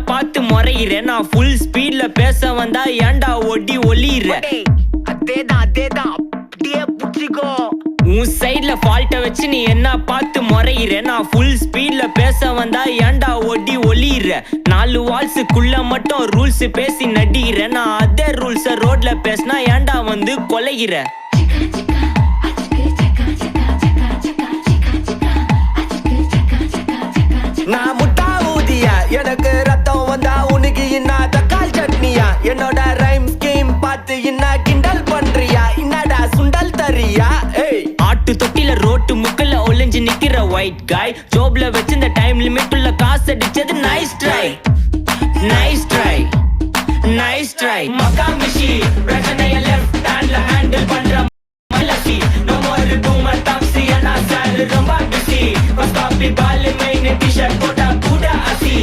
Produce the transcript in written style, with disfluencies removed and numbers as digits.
பார்த்து முறையிற நான் ஃபுல் ஸ்பீட்ல பேச வந்தா ஏன்டா ஒடி ஒளியிற அதேதான் அப்படியே புடிச்சிக்கோ உன் சைட்ல ஃபால்ட்ட வச்சு நீ என்ன பார்த்து முறையிற நான் ஃபுல் ஸ்பீட்ல பேச வந்தா ஏன்டா ஒடி ஒளியிற 4 வால்ஸுக்குள்ள மட்டும் ரூல்ஸ் பேசி நடிகிற நான் அதே ரூல்ஸ ரோட்ல பேசினா ஏன்டா வந்து கொலைகிற நான் முட்டா ஊதியா எனக்கு ரத்தம் வந்தா உனக்கு இன்னா தக்காளி சட்னியா என்னோட ரைம் ஸ்கீம் பார்த்து இன்னா கிண்டல் பண்றியா என்னடா சுண்டல் தரியா ஆட்டு தொட்டில ரோட்டு முக்கல்ல ஒளிஞ்சு நிக்கிற ஒயிட் காய் ஜோப்ல வச்சு இந்த டைம் லிமிட் உள்ள காசு அடிச்சது nice try nice try nice try மகாமிஷி பிரச்சனைய லெஃப்ட் ஹேண்ட்ல ஹேண்டில் பண்ற மலசி நோ மோர் பூமர் டாக்ஸி அண்ணா சார் ரொம்ப பிஸி பஸ் காப்பி பால் மெயின் டி-ஷர்ட் போட்டா கூட அசி